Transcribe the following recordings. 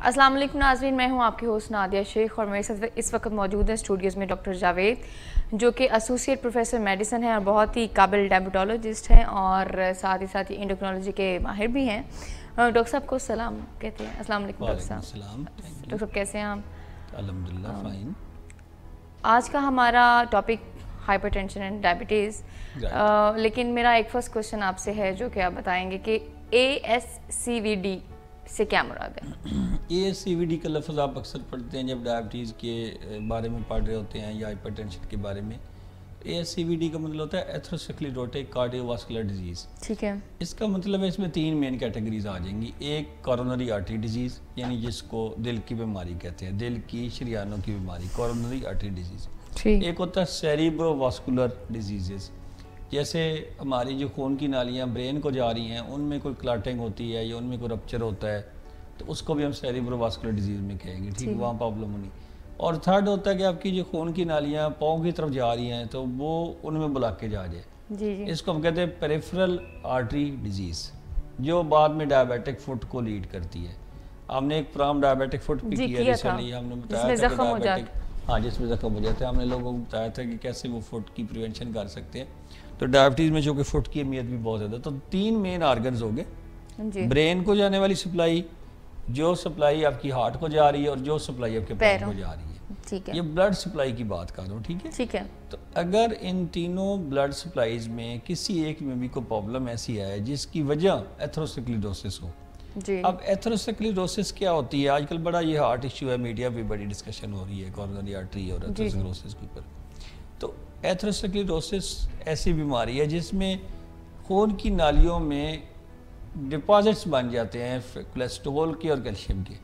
अस्सलाम वालेकुम नाज़रीन, मैं हूं आपकी होस्ट नादिया शेख और मेरे साथ इस वक्त मौजूद है स्टूडियोज़ में डॉक्टर जावेद, जो कि एसोसिएट प्रोफेसर मेडिसिन है और बहुत ही काबिल डायबिटोलॉजिस्ट हैं और साथ ही एंडोक्रिनोलॉजी के माहिर भी हैं। डॉक्टर साहब को सलाम कहते हैं। अस्सलाम वालेकुम डॉक्टर साहब। डॉक्टर साहब कैसे हैं आप? अल्हम्दुलिल्लाह फाइन। आज का हमारा टॉपिक हाइपरटेंशन एंड डायबिटीज़, लेकिन मेरा एक फर्स्ट क्वेश्चन आपसे है जो कि आप बताएंगे कि ASCVD से क्या मुराद है? ASCVD का लफ्ज़ आप अक्सर पढ़ते हैं जब डायबिटीज़ के बारे में पढ़ रहे होते हैं या हाइपरटेंशन के बारे में। ASCVD का मतलब होता है एथेरोस्क्लेरोटिक कार्डियोवास्कुलर डिजीज़। ठीक है। इसका मतलब है इसमें 3 मेन कैटेगरीज आ जाएंगी। एक कोरोनरी आर्टरी डिजीज़, यानी जिसको दिल की बीमारी कहते हैं, दिल की शरीयानों की बीमारी, कोरोनरी आर्टरी डिजीज़। एक होता है सेरिब्रोवास्कुलर डिजीज़, जैसे हमारी जो खून की नालियाँ ब्रेन को जा रही हैं उनमें कोई क्लॉटिंग होती है या उनमें कोई रप्चर होता है तो उसको भी हम सेरिब्रोवास्कुलर डिजीज़ में कहेंगे। ठीक, वहाँ प्रॉब्लम होनी। और थर्ड होता है कि आपकी जो खून की नालियाँ पाँव की तरफ जा रही हैं तो वो उनमें ब्लॉकेज आ जाए। जी। इसको हम कहते हैं पेरिफेरल आर्टरी डिजीज़, जो बाद में डायबिटिक फुट को लीड करती है। हमने एक प्रोग्राम डायबिटिक फुट भी किया रिसेंटली, हमने बताया था कि डायबिटिक, हाँ, जिसमें जख्म हो जाता है, हमने लोगों को बताया था कि कैसे वो फुट की प्रिवेंशन कर सकते हैं। तो डायबिटीज़ में जो कि फुट की अहमियत भी बहुत ज़्यादा। तो 3 मेन आर्गन्स हो गए, ब्रेन को जाने वाली सप्लाई, जो सप्लाई आपकी हार्ट को जा रही है और जो सप्लाई आपके पैर को जा रही है। ठीक है, ये ब्लड सप्लाई की बात कर रहा हूँ। ठीक है, ठीक है। तो अगर इन तीनों ब्लड सप्लाईज में किसी एक में भी कोई प्रॉब्लम ऐसी है जिसकी वजह एथेरोस्क्लेरोसिस हो। अब एथेरोस्क्लेरोसिस क्या होती है? आजकल बड़ा ये हार्ट इश्यू है, मीडिया पे बड़ी डिस्कशन हो रही है कोरोनरी आर्टरी और एथेरोस्क्लेरोसिस के ऊपर। तो एथेरोस्क्लेरोसिस ऐसी बीमारी है जिसमें खून की नालियों में डिपॉजिट्स बन जाते हैं कोलेस्ट्रॉल के और कैल्शियम के,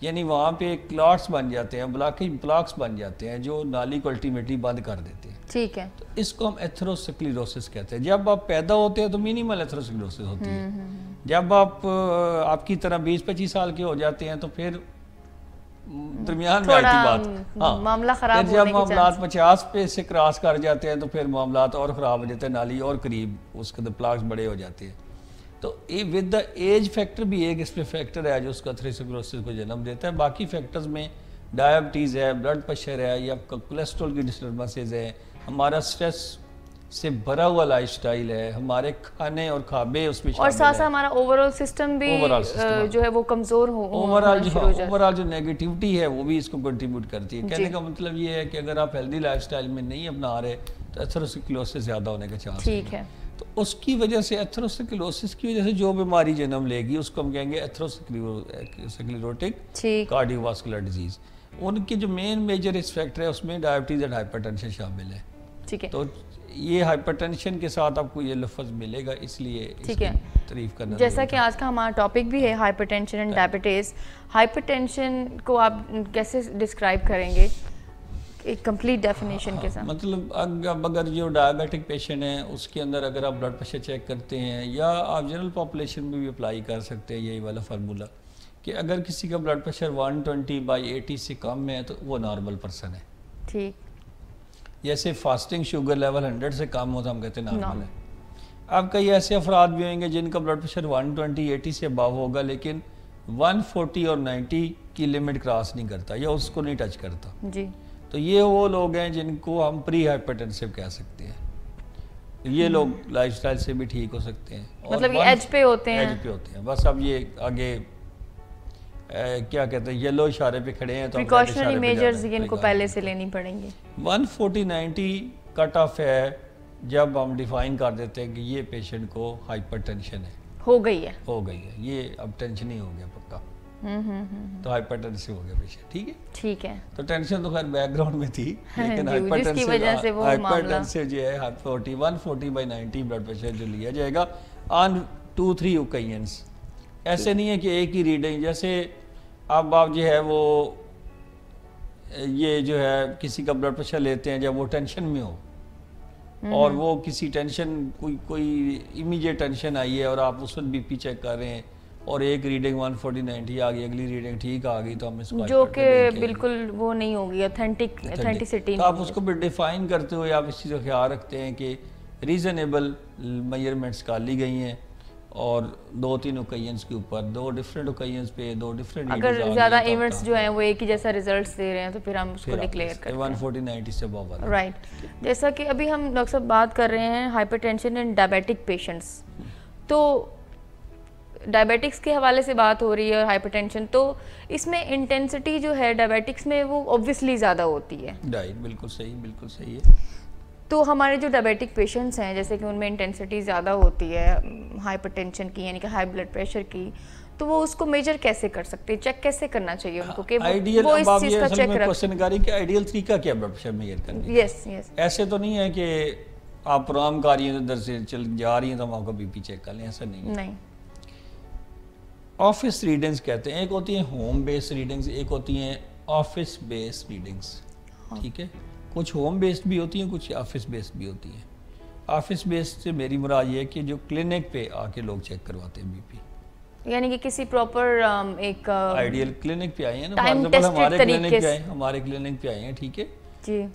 यानी वहाँ पे क्लॉट्स बन जाते हैं, ब्लॉक्स बन जाते हैं जो नाली को अल्टीमेटली बंद कर देते हैं। ठीक है, तो इसको हम एथेरोस्क्लेरोसिस कहते हैं। जब आप पैदा होते हैं तो मिनिमल एथेरोस्क्लेरोसिस होती है। जब आप आपकी तरह 20-25 साल के हो जाते हैं तो फिर दरमियान में आती बात, हाँ, मामला खराब जब मामला 50 पे से क्रॉस कर जाते हैं तो फिर मामला और ख़राब हो जाते हैं, नाली और करीब उसके अंदर प्लाक्स बड़े हो जाते हैं। तो विद द एज फैक्टर भी एक इसमें फैक्टर है जो उसका एथेरोस्क्लेरोसिस को जन्म देता है। बाकी फैक्टर्स में डायबिटीज़ है, ब्लड प्रेशर है, या कोलेस्ट्रॉल की डिस्टर्बेंसेज है, हमारा स्ट्रेस से भरा हुआ लाइफस्टाइल है, हमारे खाने और ख्वाबे उसमें और साथ हमारा ओवरऑल सिस्टम भी जो है वो कमज़ोर हो, ओवरऑल जो नेगेटिविटी है वो भी इसको कंट्रीब्यूट करती है। कहने का मतलब ये है कि अगर आप हेल्दी लाइफस्टाइल में नहीं अपना रहे तो एथेरोस्क्लेरोसिस ज़्यादा होने का चांस है। ठीक है, तो उसकी वजह से एथेरोस्क्लेरोसिस की वजह से जो बीमारी जन्म लेगी उसको हम कहेंगे एथेरोस्क्लेरोटिक कार्डियोवास्कुलर डिजीज़। उनके जो मेन मेजर रिस्क फैक्टर है उसमें डायबिटीज़ एंड हाइपरटेंशन शामिल है। ठीक है, तो ये हाइपरटेंशन के साथ आपको ये लफ्ज़ मिलेगा, इसलिए तारीफ करना। जैसा कि आज का हमारा टॉपिक भी है हाइपरटेंशन एंड डायबिटीज़, हाइपरटेंशन को आप कैसे डिस्क्राइब करेंगे एक कंप्लीट डेफिनेशन के साथ? मतलब अगर जो डायबिटिक पेशेंट है उसके अंदर अगर आप ब्लड प्रेशर चेक करते हैं, या आप जनरल पॉपुलेशन में भी अप्लाई कर सकते हैं यही वाला फार्मूला कि अगर किसी का ब्लड प्रेशर 120/80 से कम है तो वो नॉर्मल पर्सन है। ठीक, जैसे फास्टिंग शुगर लेवल 100 से कम हो तो हम कहते हैं नॉर्मल है। अब कई ऐसे अफराद भी होंगे जिनका ब्लड प्रेशर 120/80 से अबव होगा लेकिन 140 और 90 की लिमिट क्रॉस नहीं करता या उसको नहीं टच करता जी। तो ये वो लोग हैं जिनको हम प्री हाइपरटेंसिव कह सकते हैं। ये लोग लाइफस्टाइल से भी ठीक हो सकते हैं, मतलब ये एज पे होते हैं, एज पे होते हैं। बस अब ये आगे क्या कहते हैं, येलो इशारे पे खड़े हैं तो प्रिकॉशनरी मेजर्स इनको पहले से लेनी पड़ेंगे। 140/90 कट ऑफ है जब हम डिफाइन कर देते हैं कि ये पेशेंट को हाइपरटेंशन है, हो गई है, ये अब टेंशन ही हो गया पक्का, तो हाइपरटेंसिव हो गया पेशेंट। ठीक है, ठीक है। तो टेंशन तो खैर बैकग्राउंड में थी लेकिन हाइपरटेंसिव जो है 140/90 ब्लड प्रेशर जो लिया जाएगा ऑन 2-3 ओकेजन्स। ऐसे नहीं है कि एक ही रीडिंग, जैसे अब आप जो है वो ये जो है किसी का ब्लड प्रेशर लेते हैं जब वो टेंशन में हो और वो किसी टेंशन कोई इमीडिएट टेंशन आई है और आप उस वक्त बीपी चेक कर रहे हैं और एक रीडिंग 140/90 आ गई, अगली रीडिंग ठीक आ गई, तो हम इसको जो कि बिल्कुल वो नहीं होगी ऑथेंटिसिटी। तो आप उसको भी डिफाइन करते हुए आप इस चीज़ का ख्याल रखते हैं कि रीज़नेबल मेजरमेंट्स कर ली गई हैं और 2-3 ओकेजन्स के ऊपर 2 डिफरेंट ओकेजन्स पे 2 डिफरेंट अगर ज़्यादा इवेंट्स जो हैं वो एक ही जैसा रिजल्ट्स दे रहे हैं तो फिर हम उसको डिक्लेयर करते हैं 140/90 से अबव। राइट। जैसा कि अभी हम डॉक्टर साहब बात कर रहे हैं हाइपरटेंशन इन डायबिटिक पेशेंट्स, तो डायबिटिक्स के हवाले से बात हो रही है और हाइपरटेंशन, तो इसमें इंटेंसिटी जो है डायबिटिक्स में वो ऑब्वियसली ज़्यादा होती है। राइट, बिल्कुल सही है। तो हमारे जो डायबिटिक पेशेंट्स हैं जैसे कि उनमें इंटेंसिटी ज़्यादा होती है हाइपरटेंशन की, यानी कि हाई ब्लड प्रेशर की, तो वो उसको मेजर कैसे कर सकते हैं, चेक कैसे करना चाहिए उनको कि वो इस चीज़ का चेक क्वेश्चन करें कि आइडियल तरीका क्या ब्लड प्रेशर मेजर करने का? यस। ऐसे तो नहीं है कि आप प्रोग्राम कर रही हैं इधर से चल जा रही हैं तो हम आपका बीपी चेक कर लें, ऐसा नहीं। ऑफिस रीडिंग्स कहते हैं, एक होती हैं होम बेस्ड रीडिंग्स, एक होती हैं ऑफिस बेस्ड रीडिंग्स। ठीक है, कुछ होम बेस्ड भी होती हैं, कुछ ऑफिस बेस्ड भी होती हैं। ऑफिस बेस्ड से मेरी मुराद ये है कि जो क्लिनिक पे आके लोग चेक करवाते हैं बीपी, यानी कि किसी प्रॉपर एक आइडियल क्लिनिक पे आए हैं ना, हमारे क्लिनिक पे आए हैं, ठीक है जी।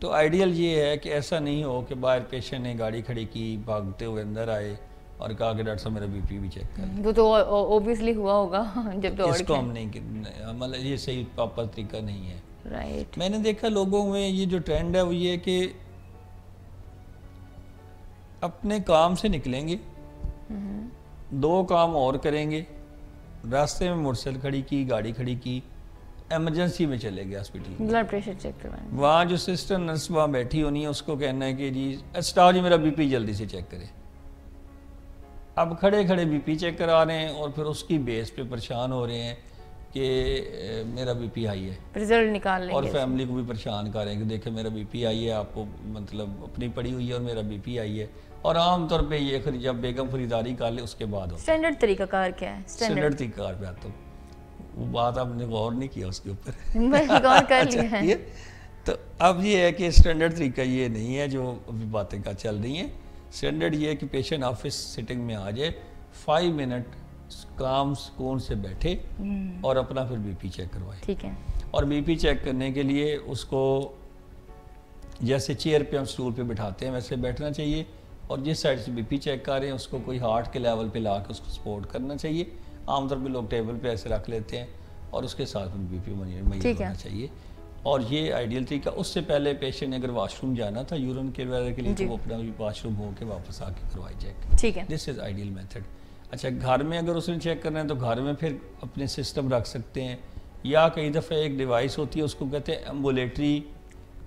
तो आइडियल ये है कि ऐसा नहीं हो कि बाहर पेशेंट ने गाड़ी खड़ी की, भागते हुए अंदर आए और कहा कि डॉक्टर साहब मेरा बीपी भी चेक कर। वो तो ऑब्वियसली हुआ होगा जब दौड़ इसको हम नहीं, मतलब ये सही प्रॉपर तरीका नहीं है। राइट। मैंने देखा लोगों में ये जो ट्रेंड है वो ये कि अपने काम से निकलेंगे, 2 काम और करेंगे, रास्ते में मोटरसाइकिल खड़ी की, गाड़ी खड़ी की, इमरजेंसी में चले गए हॉस्पिटल, ब्लड प्रेशर चेक करवाने, वहाँ जो सिस्टर नर्स वहाँ बैठी होनी है उसको कहना है कि जी स्टाफ जी मेरा बीपी जल्दी से चेक करें। अब खड़े खड़े बीपी चेक करा रहे हैं और फिर उसकी बेस पे परेशान हो रहे हैं कि मेरा बीपी हाई है, रिजल्ट निकाल लेंगे, और फैमिली को भी परेशान कर रहे हैं कि देखे मेरा बीपी आई है, आपको मतलब अपनी पड़ी हुई है और मेरा बीपी आई है। और आमतौर पे ये जब बेगम खरीदारी कर ले उसके बाद स्टैंडर्ड तरीकाकार क्या है? स्टैंडर्ड तरीकाकार पे आता वो बात आपने गौर नहीं किया उसके ऊपर गौर कर लिया है। तो अब ये है कि स्टैंडर्ड तरीका ये नहीं है जो अभी बातें का चल रही हैं। स्टैंडर्ड ये है कि पेशेंट ऑफिस सिटिंग में आ जाए, 5 मिनट काम सुकून से बैठे और अपना फिर बीपी चेक करवाए। ठीक है। और बीपी चेक करने के लिए उसको जैसे चेयर पे हम स्टूल पे बिठाते हैं वैसे बैठना चाहिए, और जिस साइड से बीपी चेक कर रहे हैं उसको कोई हार्ट के लेवल पे ला के उसको सपोर्ट करना चाहिए। आमतौर पे लोग टेबल पे ऐसे रख लेते हैं और उसके साथ में बीपी मैयर होना चाहिए, और ये आइडियल तरीका। उससे पहले पेशेंट ने अगर वॉशरूम जाना था यूरिन के वगैरह के लिए तो वो अपना वॉशरूम होके वापस आके करवाई चेक। ठीक है, दिस इज आइडियल मेथड। अच्छा, घर में अगर उसने चेक करना है तो घर में फिर अपने सिस्टम रख सकते हैं, या कई दफ़ा एक डिवाइस होती है उसको कहते हैं ambulatory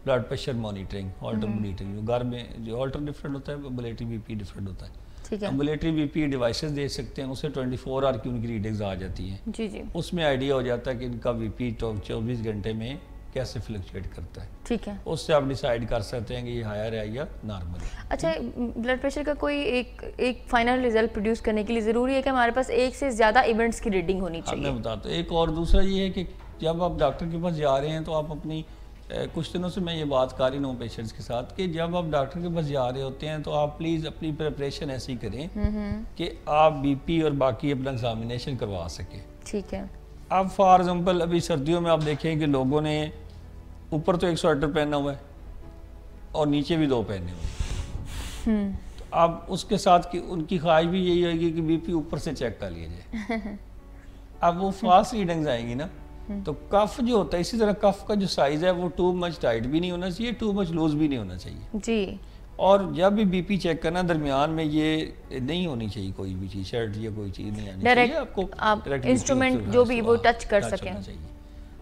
blood pressure monitoring, Holter monitoring. घर में जो ऑल्टर डिफरेंट होता है, एम्बुलेटरी बीपी डिफरेंट होता है। एम्बुलेटरी बीपी डिवाइसेस दे सकते हैं, उससे 24 आवर की उनकी रीडिंग्स आ जाती हैं। जी। उसमें आइडिया हो जाता है कि इनका बीपी 24 घंटे में कैसे फ्लक्चुएट करता है। ठीक है, उससे आप डिसाइड कर सकते हैं कि ये हायर है या नॉर्मल है। अच्छा, ब्लड प्रेशर का कोई एक फाइनल रिजल्ट प्रोड्यूस करने के लिए ज़रूरी है कि हमारे पास एक से ज़्यादा इवेंट्स की रीडिंग होनी चाहिए? मैं बताता हूँ। एक और दूसरा ये है कि जब आप डॉक्टर के पास जा रहे हैं तो आप अपनी कुछ दिनों से मैं ये बात कर रही हूँ पेशेंट्स के साथ कि जब आप डॉक्टर के पास जा रहे होते हैं तो आप प्लीज़ अपनी प्रिपरेशन ऐसी करें कि आप बीपी और बाकी अपना एग्जामिनेशन करवा सकें। ठीक है। अब फॉर एग्जांपल अभी सर्दियों में आप देखें कि लोगों ने ऊपर तो एक स्वेटर पहना हुआ है और नीचे भी 2 पहने हुए हैं, तो अब उसके साथ की उनकी ख्वाहिश भी यही होगी कि बीपी ऊपर से चेक कर लिया जाए। अब वो फास्ट रीडिंग्स आएंगी ना, तो कफ जो होता है, इसी तरह कफ का जो साइज है वो टू मच टाइट भी नहीं होना चाहिए, टू मच लूज भी नहीं होना चाहिए जी। और जब भी बीपी चेक करना दरमियान में ये नहीं होनी चाहिए कोई भी चीज़, शर्ट या कोई चीज़ नहीं आनी चाहिए आपको, आप इंस्ट्रूमेंट जो भी वो टच कर सकें।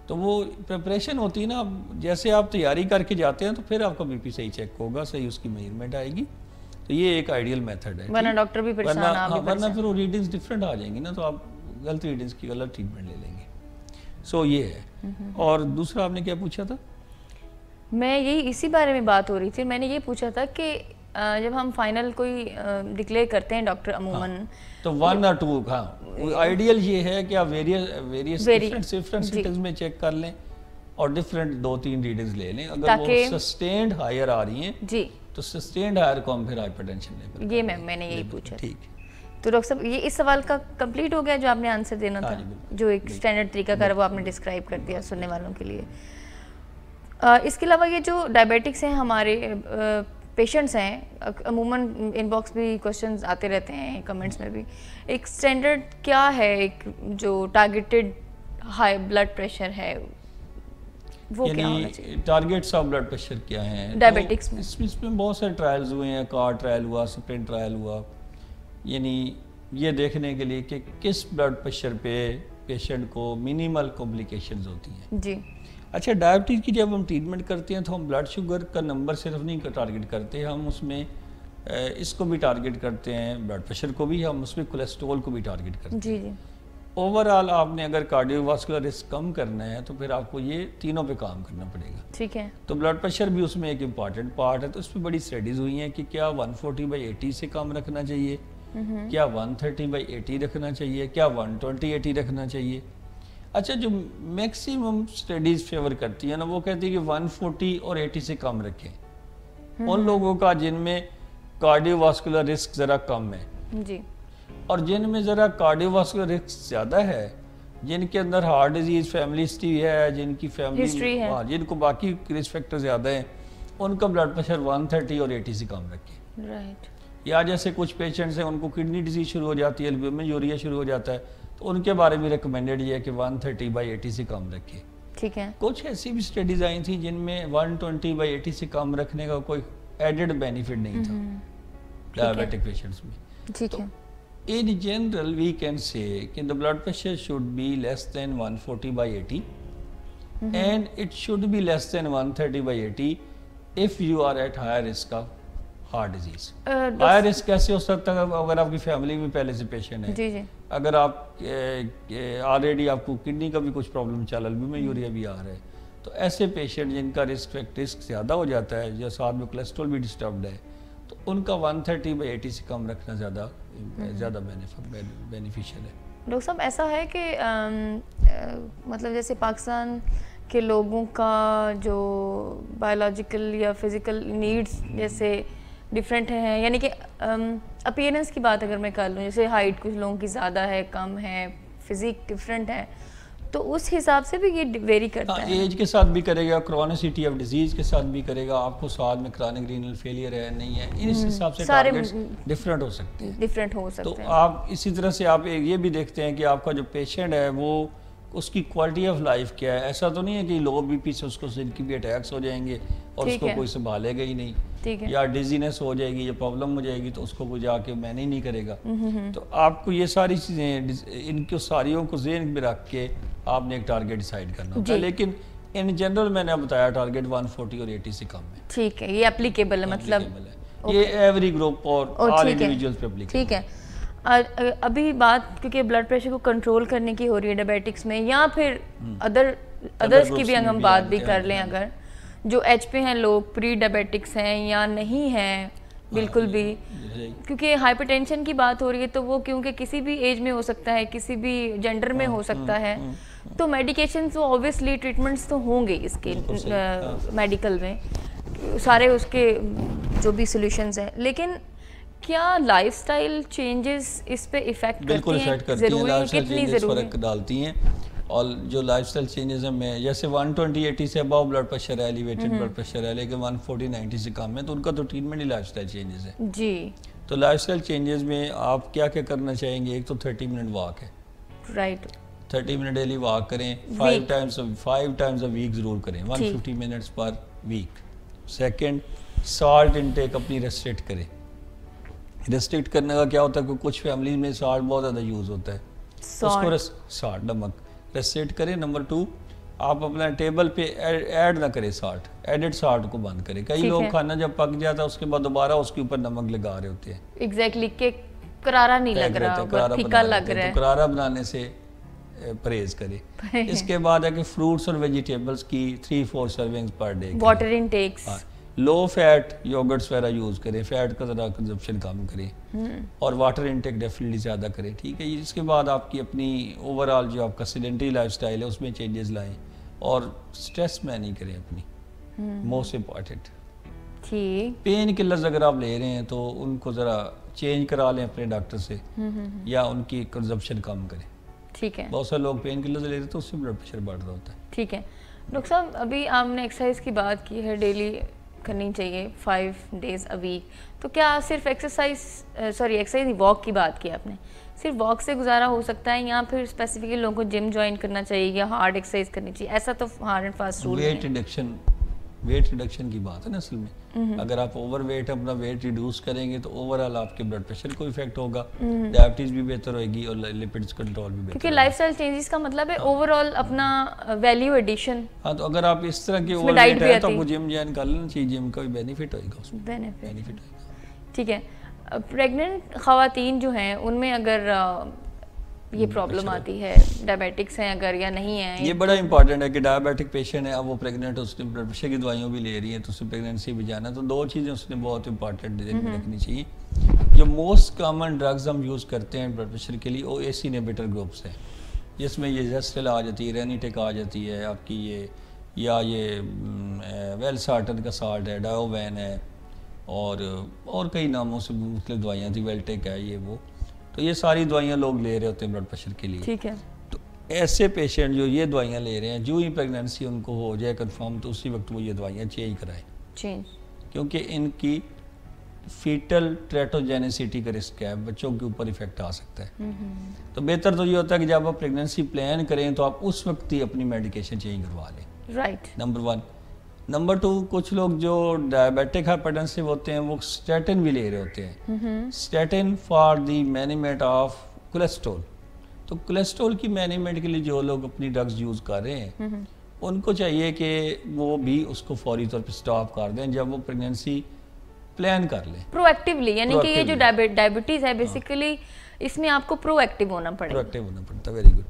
तो वो प्रिपरेशन होती है ना, जैसे आप तैयारी करके जाते हैं तो फिर आपका बीपी सही चेक होगा, सही उसकी मेजरमेंट आएगी। तो ये एक आइडियल मेथड है, वरना डॉक्टर भी परेशान, वरना फिर वो रीडिंग्स डिफरेंट आ जाएंगी ना, तो आप गलत रीडिंग्स की गलत ट्रीटमेंट ले लेंगे। सो ये है। और दूसरा आपने क्या पूछा था? मैं यही इसी बारे में बात हो रही थी। मैंने ये पूछा था कि जब हम फाइनल कोई डिक्लेयर करते हैं डॉक्टर अमूमन, तो 1 और 2, हाँ आइडियल ये है कि आप वेरियस डिफरेंट सिम्टम्स में चेक कर लें और डिफरेंट 2-3 रीडिंग्स ले लें। अगर वो सस्टेन्ड हायर आ रही हैं जी, तो सस्टेन्ड हायर को हम फिर हाइपरटेंशन लेवल। ये मैंने यही पूछा। ठीक। तो डॉक्टर साहब, ये इस सवाल का कंप्लीट हो गया जो आपने आंसर देना था, जो एक स्टैंडर्ड तरीका कर वो आपने डिस्क्राइब कर दिया सुनने वालों के लिए। इसके अलावा ये जो डायबिटिक्स हैं हमारे पेशेंट्स हैं, अमूमन इनबॉक्स भी क्वेश्चंस आते रहते हैं, कमेंट्स में भी, एक स्टैंडर्ड क्या है, एक जो टारगेटेड हाई ब्लड प्रेशर है वो क्या होना चाहिए? टारगेट्स ऑफ ब्लड प्रेशर क्या हैं डायबिटिक्स में? इसमें बहुत सारे ट्रायल्स हुए हैं, कार ट्रायल हुआ, स्प्रिंट ट्रायल हुआ, यानी ये देखने के लिए कि किस ब्लड प्रेशर पे पेशेंट को मिनिमल कॉम्प्लिकेशंस होती हैं जी। अच्छा, डायबिटीज़ की जब हम ट्रीटमेंट करते हैं तो हम ब्लड शुगर का नंबर सिर्फ नहीं टारगेट करते, हम उसमें इसको भी टारगेट करते हैं, ब्लड प्रेशर को भी, हम उसमें कोलेस्ट्रॉल को भी टारगेट करते हैं। जी जी। ओवरऑल आपने अगर कार्डियोवास्कुलर रिस्क कम करना है तो फिर आपको ये तीनों पे काम करना पड़ेगा। ठीक है। तो ब्लड प्रेशर भी उसमें एक इम्पॉर्टेंट पार्ट है। तो उस पर बड़ी स्टडीज़ हुई हैं कि क्या 140/80 से कम रखना चाहिए, क्या 130/80 रखना चाहिए, क्या 120/80 रखना चाहिए। अच्छा, जो मैक्सिमम स्टडीज़ फेवर करती है ना, वो कहती है कि 140 और 80 से कम रखें उन लोगों का जिनमें कार्डियोवास्कुलर रिस्क ज़रा कम है जी, और जिनमें ज़रा कार्डियोवास्कुलर रिस्क ज़्यादा है, जिनके अंदर हार्ट डिजीज़ फैमिली हिस्ट्री है, जिनकी फैमिली है, जिनको बाकी रिस्क फैक्टर ज़्यादा हैं, उनका ब्लड प्रेशर 130 और 80 से कम रखें। राइट। या जैसे कुछ पेशेंट्स हैं उनको किडनी डिजीज शुरू हो जाती है, एल्ब्यूमिन यूरिया शुरू हो जाता है, तो उनके बारे में रिकमेंडेड ये है कि 130/80 से कम रखें। ठीक है। कुछ ऐसी भी स्टडीज आई थी जिनमें 120/80 से कम रखने का कोई एडेड बेनिफिट नहीं था डायबिटिक पेशेंट्स में। ठीक है। In general, we can say that the blood pressure should be less than 140/80 and it should be less than 130/80 if you are at higher risk of heart disease. High risk कैसे हो सकता है? अगर आपकी family में पहले से patient है, जी जी। अगर आप ऑलरेडी आपको किडनी का भी कुछ प्रॉब्लम चल रहा है, एल्ब्यूमिन यूरिया भी आ रहा है, तो ऐसे पेशेंट जिनका रिस्क ज़्यादा हो जाता है, जो साथ में कोलेस्ट्रॉल भी डिस्टर्ब्ड है, तो उनका 130/80 से कम रखना ज़्यादा बेनिफिशियल है। डॉक्टर साहब, ऐसा है कि मतलब जैसे पाकिस्तान के लोगों का जो बायोलॉजिकल या फिज़िकल नीड्स जैसे डिफरेंट हैं, यानी कि अपीयरेंस की बात अगर मैं कर लूँ, जैसे हाइट कुछ लोगों की ज़्यादा है, कम है, फिज़िक डिफरेंट है, तो उस हिसाब से भी ये वेरी करता है। एज के साथ भी करेगा, क्रोनिसिटी ऑफ डिजीज़ के साथ भी करेगा, आपको साथ में क्रॉनिक रीनल फेलियर है नहीं है, इस हिसाब से टारगेट्स डिफरेंट हो सकते हैं, डिफरेंट हो सकते हैं। तो आप इसी तरह से आप ये भी देखते हैं कि आपका जो पेशेंट है वो उसकी क्वालिटी ऑफ लाइफ क्या है। ऐसा तो नहीं है कि लो बीपी से उसको जिनकी भी अटैक्स हो जाएंगे और उसको कोई संभालेगा ही नहीं, या डिजीनेस हो जाएगी या प्रॉब्लम हो जाएगी तो उसको कोई जाके मैनेज नहीं करेगा। तो आपको ये सारी चीज़ें इनको सारियों को ज़हन में रख के आपने एक टारगेट डिसाइड करना होता है, लेकिन इन जनरल मैंने बताया टारगेट 140 और 80 से कम है। ठीक है, ये एप्लीकेबल है, मतलब ये एवरी ग्रुप और ऑल इंडिविजुअल्स पे एप्लीकेबल। ठीक है। अभी बात क्योंकि ब्लड प्रेशर को कंट्रोल करने की हो रही है डायबिटिक्स में, या फिर अदर्स की भी अगर हम बात भी कर लें, अगर जो एच पे हैं लोग, प्री डायबिटिक्स हैं या नहीं हैं बिल्कुल भी, क्योंकि हाइपरटेंशन की बात हो रही है, तो वो क्योंकि किसी भी एज में हो सकता है, किसी भी जेंडर में हो सकता है, तो मेडिकेशंस तो ऑब्वियसली ट्रीटमेंट्स तो होंगे इसके मेडिकल में सारे उसके जो भी सॉल्यूशंस हैं, लेकिन क्या लाइफस्टाइल चेंजेस इस पे इफेक्ट करती हैं? जरूरी कितनी ज़रूरी फर्क डालती हैं? और जो लाइफस्टाइल चेंजेस हैं, मैं जैसे 120/80 से अबव ब्लड प्रेशर है, एलिवेटेड ब्लड प्रेशर है, लेकिन 140/90 से कम है, तो उनका तो ट्रीटमेंट ही लाइफस्टाइल चेंजेस है जी। तो लाइफस्टाइल चेंजेस में आप क्या क्या करना चाहेंगे? एक तो 30 मिनट वॉक है, राइट, 30 मिनट डेली वॉक करें, 5 टाइम्स अ वीक ज़रूर करें, 150 minutes per week. Second, salt intake अपनी रेस्ट्रिक्ट करें। रेस्ट्रिक्ट करने का क्या होता है कि कुछ फैमिली में साल्ट बहुत ज़्यादा यूज़ होता है, उसको साल्ट नमक रेस्ट्रिक्ट करें। नंबर 2, आप अपना टेबल पे ऐड ना करें साल्ट, एडेड साल्ट को बंद करें। कई लोग खाना जब पक जाता है उसके बाद दोबारा उसके ऊपर नमक लगा रहे होते हैं, एग्जैक्टली के करारा नहीं लग रहा, फीका लग रहा है, तो करारा बनाने से परहेज करें। इसके बाद है कि फ्रूट्स और वेजिटेबल्स की 3-4 servings per day. Water intakes, low fat yoghurts वगैरह यूज़ करें, फैट का ज़रा कंजप्शन कम करें और वाटर इनटेक डेफिनेटली ज़्यादा करें। ठीक है, इसके बाद आपकी अपनी ओवरऑल जो आपका सेडेंटरी लाइफस्टाइल है उसमें चेंजेस लाएं और स्ट्रेस मैनेज करें अपनी, मोस्ट इम्पॉर्टेंट। ठीक, पेन किलर्स अगर आप ले रहे हैं तो उनको ज़रा चेंज करा लें अपने डॉक्टर से, या उनकी कंजप्शन कम करें। ठीक है, बहुत सारे लोग पेन किलर्स ले रहे हैं तो उससे ब्लड प्रेशर बढ़ रहा होता है। ठीक है। डॉक्टर साहब, अभी आपने एक्सरसाइज की बात की है, डेली करनी चाहिए 5 days a week, तो क्या सिर्फ एक्सरसाइज वॉक की बात की आपने, सिर्फ वॉक से गुजारा हो सकता है या फिर स्पेसिफिकली लोगों को जिम ज्वाइन करना चाहिए या हार्ड एक्सरसाइज करनी चाहिए? ऐसा तो हार्ड एंड फास्ट रूल है। वेट रिडक्शन की बात है ना असल में। अगर आप ओवर वेट अपना वेट रिड्यूस करेंगे तो ओवरऑल आपके ब्लड प्रेशर को इफेक्ट होगा, डायबिटीज भी बेहतर होगी और लिपिड्स कंट्रोल भी बेहतर, क्योंकि लाइफस्टाइल चेंजेस का मतलब है ओवरऑल अपना वैल्यू एडिशन। हाँ, तो अगर आप इस तरह के ओवर वेट है तो आपको जिम ज्वाइन कर लेना चाहिए, जिम का भी बेनिफिट होगा उसमें, बेनिफिट होगा। ठीक है, प्रेग्नेंट खवातीन जो हैं उनमें अगर ये प्रॉब्लम आती है, डायबिटिक्स हैं अगर या नहीं है, ये बड़ा इंपॉर्टेंट है कि डायबिटिक पेशेंट है, अब वो प्रेग्नेंट है, उसने ब्लड प्रेशर की दवाइयाँ भी ले रही है, तो उससे प्रेगनेंसी भी जाना, तो 2 चीज़ें उसने बहुत इंपॉर्टेंट रखनी चाहिए। जो मोस्ट कॉमन ड्रग्स हम यूज़ करते हैं ब्लड प्रेशर के लिए वो एसी इनहिबिटर ग्रुप्स हैं, जिसमें ये जेस्टेल आ जाती है, रेनिटेक आ जाती है आपकी, ये वेलसार्टन का साल्ट है, डायोवैन है, और कई नामों से मुख्तलिफ दवाइयाँ थी, वेल्टेक है, ये वो, तो ये सारी दवाइयाँ लोग ले रहे होते हैं ब्लड प्रेशर के लिए। ठीक है, तो ऐसे पेशेंट जो ये दवाइयाँ ले रहे हैं, जो ही प्रेगनेंसी उनको हो जाए कंफर्म, तो उसी वक्त वो ये दवाइयाँ चेंज कराएं, क्योंकि इनकी फीटल ट्रेटोजेनेसिटी का रिस्क है, बच्चों के ऊपर इफेक्ट आ सकता है। तो बेहतर तो ये होता है कि जब आप प्रेगनेंसी प्लान करें तो आप उस वक्त ही अपनी मेडिकेशन चेंज करवा लें। Right, number 1। नंबर 2, कुछ लोग जो डायबिटिक हाइपरटेंसिव होते हैं वो स्टैटिन भी ले रहे होते हैं, statin for the management of cholesterol. तो कोलेस्ट्रॉल की मैनेजमेंट के लिए जो लोग अपनी ड्रग्स यूज़ कर रहे हैं उनको चाहिए कि वो भी उसको फौरी तौर पर स्टॉप कर दें जब वो प्रेगनेंसी प्लान कर लें प्रोएक्टिवली, यानी कि ये जो डायबिटीज़ है बेसिकली इसमें आपको प्रोएक्टिव होना पड़ेगा। Very good.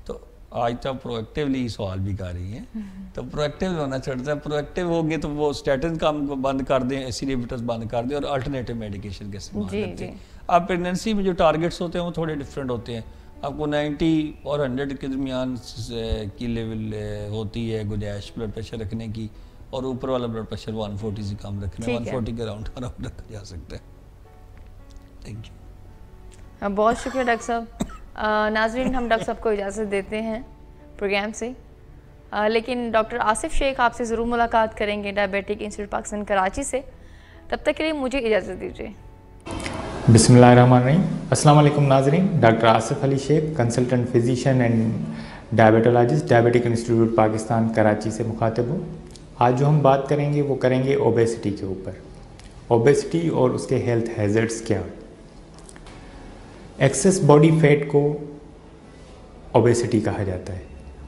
तो आज तो प्रोएक्टिवली ही सवाल भी कर रही हैं, तो प्रोएक्टिव होना चढ़ता है। प्रोएक्टिव होंगे तो वो स्टैटिन काम को बंद कर दें, एसी इनहिबिटर्स बंद कर दें और अल्टरनेटिव मेडिकेशन के इस्तेमाल करते हैं। अब प्रेगनेंसी में जो टारगेट्स होते हैं वो थोड़े डिफरेंट होते हैं। आपको 90 और 100 के दरमियान की लेवल होती है गुंजाइश ब्लड प्रेशर रखने की, और ऊपर वाला ब्लड प्रेशर 140 से कम रखना, 140 के अराउंड रखा जा सकता है। Thank you. बहुत शुक्रिया डॉक्टर साहब। नाजरीन, हम डॉक्टर साहब को इजाज़त देते हैं प्रोग्राम से, लेकिन डॉक्टर आसिफ शेख आपसे ज़रूर मुलाकात करेंगे डायबिटिक इंस्टीट्यूट पाकिस्तान कराची से। तब तक के लिए मुझे इजाज़त दीजिए। बिस्मिल्लाहिर्रहमानिर्रहीम। अस्सलाम वालेकुम नाजरीन, doctor Asif Ali Sheikh, consultant physician and diabetologist, diabetic institute Pakistan Karachi से मुखातिब हूँ। आज जो हम बात करेंगे वो करेंगे ओबेसिटी के ऊपर। ओबेसिटी और उसके हेल्थ हैज़र्ड्स क्या। एक्सेस बॉडी फैट को ओबेसिटी कहा जाता है।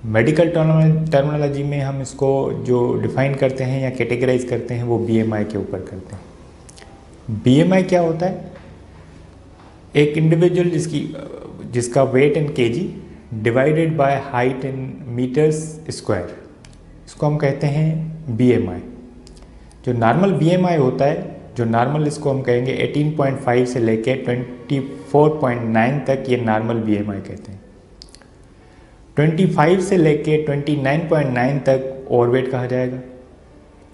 मेडिकल टर्मिनोलॉजी में हम इसको जो डिफ़ाइन करते हैं या कैटेगराइज करते हैं वो BMI के ऊपर करते हैं। BMI क्या होता है? एक इंडिविजुअल जिसका weight in KG divided by height in meters square, इसको हम कहते हैं BMI। जो नॉर्मल BMI होता है, जो नॉर्मल इसको हम कहेंगे 18.5 से लेके 24.9 तक, ये नॉर्मल BMI कहते हैं। 25 से लेके 29.9 तक ओवरवेट कहा जाएगा।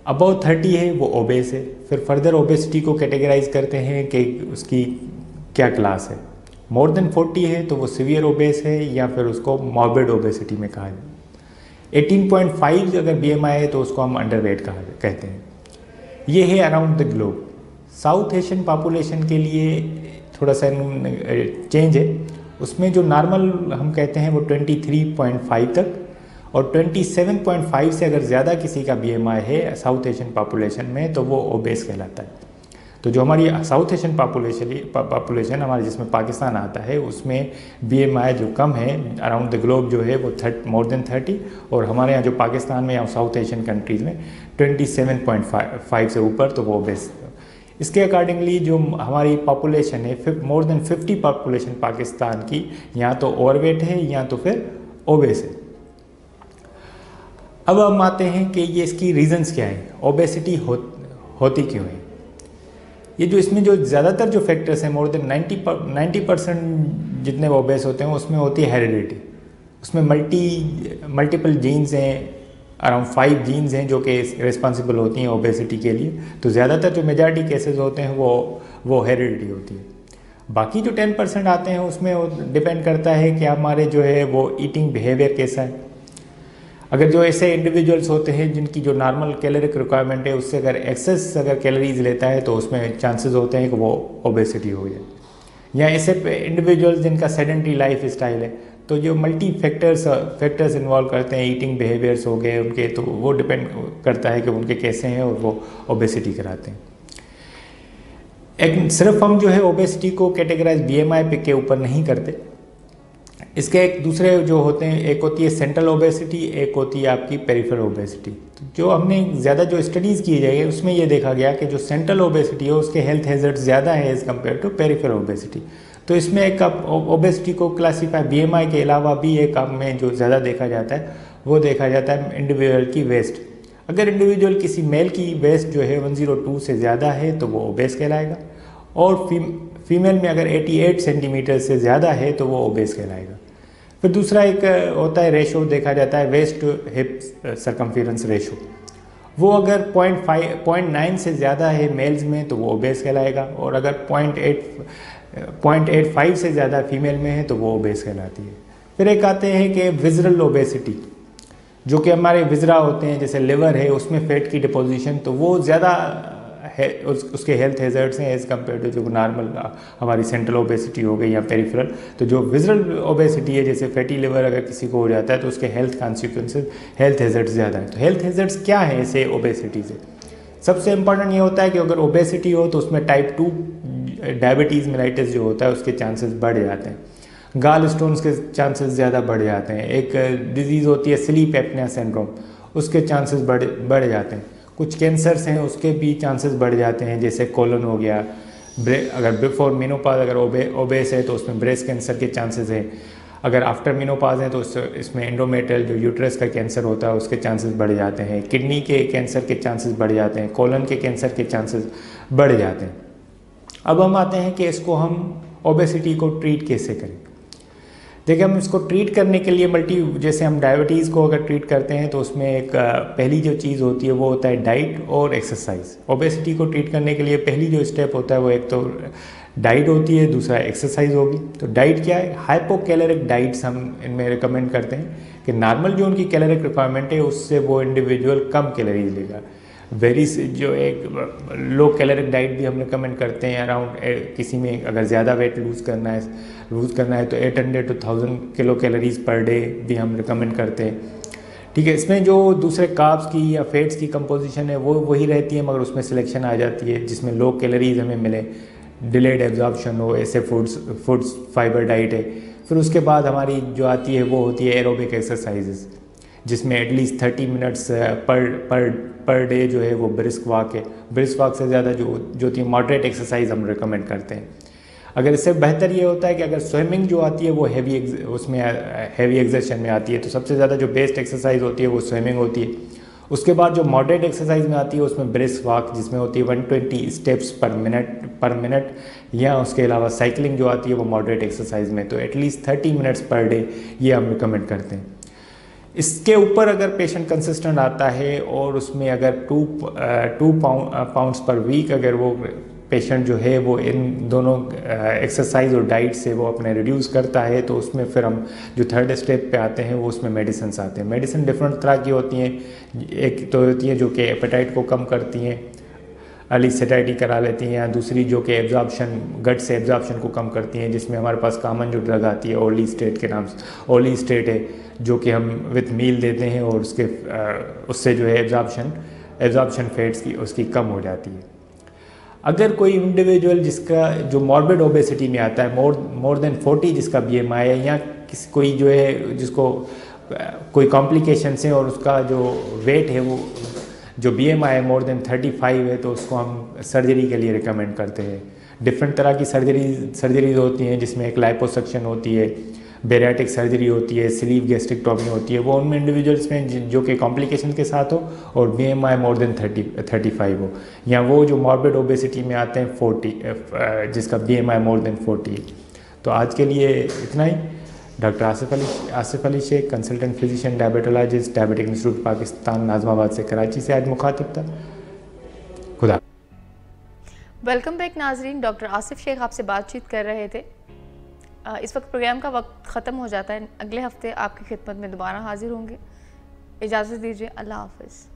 अबव 30 है वो ओबेस है। फिर फर्दर ओबेसिटी को कैटेगराइज करते हैं कि उसकी क्या क्लास है। मोर देन 40 है तो वो सीवियर ओबेस है या फिर उसको मॉर्बिड ओबेसिटी में कहा जाए। 18.5 अगर BMI है तो उसको हम अंडरवेट कहते हैं। ये है around the globe. South Asian population के लिए थोड़ा सा चेंज है। उसमें जो नॉर्मल हम कहते हैं वो 23.5 तक, और 27.5 से अगर ज़्यादा किसी का BMI है साउथ एशियन पॉपुलेशन में तो वो ओबेस कहलाता है। तो जो हमारी साउथ एशियन पॉपुलेशन हमारे जिसमें पाकिस्तान आता है उसमें BMI जो कम है अराउंड द ग्लोब जो है वो मोर देन 30, और हमारे यहाँ जो पाकिस्तान में या साउथ एशियन कंट्रीज़ में 27.5 से ऊपर तो वो ओबेस। इसके अकॉर्डिंगली जो हमारी पॉपुलेशन है मोर देन 50 पॉपुलेशन पाकिस्तान की या तो ओवरवेट है या तो फिर ओबेस है। अब हम आते हैं कि ये इसकी रीजंस क्या है, ओबेसिटी होती क्यों है। ये जो इसमें जो ज़्यादातर जो फैक्टर्स हैं मोर देन 90% जितने ओबेस होते हैं उसमें होती है हेरिडिटी। उसमें मल्टीपल जीन्स हैं, अराउंड 5 जीन्स हैं जो कि रिस्पॉन्सिबल होती हैं ओबेसिटी के लिए। तो ज़्यादातर जो मेजॉरिटी केसेस होते हैं वो हेरिडिटी होती है। बाकी जो 10% आते हैं उसमें डिपेंड करता है कि हमारे जो है वो ईटिंग बिहेवियर कैसा है। अगर जो ऐसे इंडिविजुअल्स होते हैं जिनकी जो नॉर्मल कैलोरिक रिक्वायरमेंट है उससे अगर एक्सेस अगर कैलोरीज लेता है तो उसमें चांसेस होते हैं कि वो ओबेसिटी हो जाए। या ऐसे इंडिविजुअल्स जिनका सेडेंटरी लाइफ स्टाइल है, तो जो मल्टी फैक्टर्स इन्वॉल्व करते हैं, ईटिंग बिहेवियर्स हो गए उनके, तो वो डिपेंड करता है कि उनके कैसे हैं और वो ओबेसिटी कराते हैं। एक सिर्फ हम जो है ओबेसिटी को कैटेगराइज बीएमआई पे के ऊपर नहीं करते, इसके एक दूसरे जो होते हैं, एक होती है सेंट्रल ओबेसिटी, एक होती है आपकी पेरिफेरल ओबेसिटी। तो जो हमने ज़्यादा जो स्टडीज़ की जाएगी उसमें ये देखा गया कि जो सेंट्रल ओबेसिटी है उसके हेल्थ हैजर्ड्स ज़्यादा है as compare to peripheral obesity. तो इसमें एक आप ओबेसिटी को क्लासीफाई बीएमआई के अलावा भी एक आप में जो ज़्यादा देखा जाता है वो देखा जाता है इंडिविजुअल की वेस्ट। अगर इंडिविजुअल किसी मेल की वेस्ट जो है 102 से ज़्यादा है तो वो ओबेस कहलाएगा, और फीमेल में अगर 88 सेंटीमीटर से ज़्यादा है तो वो ओबेस कहलाएगा। फिर दूसरा एक होता है रेशो देखा जाता है waist to hip circumference ratio, वो अगर 0.9 से ज़्यादा है मेल्स में तो वो ओबेस कहलाएगा, और अगर 0.85 से ज़्यादा फीमेल में है तो वो ओबेस कहलाती है। फिर एक आते हैं कि विजरल ओबेसिटी, जो कि हमारे विजरा होते हैं जैसे लिवर है उसमें फैट की डिपोजिशन, तो वो ज़्यादा है, उसके हेल्थ हैजर्ड्स हैं एज़ कम्पेयर टू जो नॉर्मल हमारी सेंट्रल ओबेसिटी हो गई या पेरिफेरल। तो जो विजरल ओबेसिटी है जैसे फैटी लिवर अगर किसी को हो जाता है तो उसके हेल्थ कॉन्सिक्वेंसेस, हेल्थ हैजर्ड्स ज़्यादा है। तो हेल्थ हैजर्ड्स क्या है ऐसे ओबेसिटी से? सबसे इंपॉर्टेंट ये होता है कि अगर ओबेसिटी हो तो उसमें टाइप 2 डायबिटीज़ मेलाइटिस जो होता है उसके चांसेस बढ़ जाते हैं, गाल स्टोन्स के चांसेस ज़्यादा बढ़ जाते हैं, एक डिजीज़ होती है स्लीप एपनिया सिंड्रोम, उसके चांसेस बढ़ जाते हैं, कुछ कैंसर्स हैं उसके भी चांसेस बढ़ जाते हैं जैसे कोलन हो गया, अगर बिफोर मेनोपॉज अगर ओबेस है तो उसमें ब्रेस्ट कैंसर के चांसेस हैं, अगर आफ्टर मेनोपॉज है तो इसमें एंडोमेट्रियल जो यूट्रस का कैंसर होता है उसके चांसेस बढ़ जाते हैं, किडनी के कैंसर के चांसेस बढ़ जाते हैं, कोलन के कैंसर के चांसेस बढ़ जाते हैं। अब हम आते हैं कि इसको हम ओबेसिटी को ट्रीट कैसे करें। देखिए, हम इसको ट्रीट करने के लिए जैसे हम डायबिटीज़ को अगर ट्रीट करते हैं तो उसमें एक पहली जो चीज़ होती है वो होता है डाइट और एक्सरसाइज। ओबेसिटी को ट्रीट करने के लिए पहली जो स्टेप होता है वो एक तो डाइट होती है, दूसरा एक्सरसाइज होगी। तो डाइट क्या है? हाइपोकैलोरिक डाइट्स हम इनमें रिकमेंड करते हैं कि नॉर्मल जो उनकी कैलोरिक रिक्वायरमेंट है उससे वो इंडिविजुअल कम कैलोरीज लेगा। जो एक लो कैलोरिक डाइट भी हम रिकमेंड करते हैं अराउंड, किसी में अगर ज़्यादा वेट लूज़ करना है तो 800 to 1000 kilo calories per day भी हम रिकमेंड करते हैं। ठीक है, इसमें जो दूसरे कार्ब्स की या फैट्स की कंपोजिशन है वो वही रहती है, मगर उसमें सिलेक्शन आ जाती है जिसमें लो कैलोरीज हमें मिले, डिलेड एब्जॉर्प्शन हो, ऐसे फूड्स फाइबर डाइट है। फिर उसके बाद हमारी जो आती है वो होती है एरोबिक एक्सरसाइजेस, जिसमें एटलीस्ट 30 मिनट्स पर डे जो है वो ब्रिस्क वॉक है। ब्रिस्क वॉक से ज़्यादा जो होती है मॉडरेट एक्सरसाइज हम रिकमेंड करते हैं। अगर इससे बेहतर ये होता है कि अगर स्विमिंग जो आती है वो हैवी एक्सर्शन में आती है, तो सबसे ज़्यादा जो बेस्ट एक्सरसाइज होती है वो स्विमिंग होती है। उसके बाद जो मॉडरेट एक्सरसाइज में आती है उसमें ब्रिस्क वॉक जिसमें होती है 120 स्टेप्स पर मिनट, या उसके अलावा साइकिलिंग जो आती है वो मॉडरेट एक्सरसाइज में, तो एटलीस्ट 30 मिनट्स पर डे ये हम रिकमेंड करते हैं। इसके ऊपर अगर पेशेंट कंसिस्टेंट आता है और उसमें अगर 2 पाउंड्स पर वीक अगर वो पेशेंट जो है वो इन दोनों एक्सरसाइज और डाइट से वो अपने रिड्यूस करता है, तो उसमें फिर हम जो थर्ड स्टेप पे आते हैं वो उसमें मेडिसिन आते हैं। मेडिसिन डिफरेंट तरह की होती हैं, एक तो होती है जो कि एपेटाइट को कम करती हैं, अर्ली सेटाइटी करा लेती हैं, या दूसरी जो कि एब्जॉर्प्शन, गट से एब्जॉर्प्शन को कम करती हैं, जिसमें हमारे पास कॉमन जो ड्रग आती है ओर्ली स्टेट के नाम से, ओर्ली स्टेट है जो कि हम विथ मील देते हैं और उससे जो है एब्जॉर्प्शन फैट्स की उसकी कम हो जाती है। अगर कोई इंडिविजुअल जिसका जो मॉर्बिड ओबेसिटी में आता है, मोर देन 40 जिसका BMI है, या कोई जो है जिसको कोई कॉम्प्लिकेशंस हैं और उसका जो वेट है वो जो BMI है मोर देन 35 है, तो उसको हम सर्जरी के लिए रिकमेंड करते हैं। डिफरेंट तरह की सर्जरीज होती हैं जिसमें एक लाइपोसक्शन होती है, बेरियाटिक सर्जरी होती है, स्लीव गैस्ट्रिक्टोमी होती है, वो उनमें इंडिविजुअल्स में जो कि कॉम्प्लिकेशन के साथ हो और BMI मोर देन 35 हो, या वो जो मॉर्बिड ओबेसिटी में आते हैं 40 जिसका BMI मोर देन 40। तो आज के लिए इतना ही। Doctor Asif Ali Sheikh, consultant physician diabetologist, diabetic institute Pakistan, Nazimabad से कराची से आज मुखातिब था। खुदा। वेलकम बैक नाजरीन, डॉक्टर आसिफ शेख आपसे बातचीत कर रहे थे। इस वक्त प्रोग्राम का वक्त ख़त्म हो जाता है, अगले हफ्ते आपकी खिदमत में दोबारा हाजिर होंगे। इजाज़त दीजिए, अल्लाह हाफ़िज़।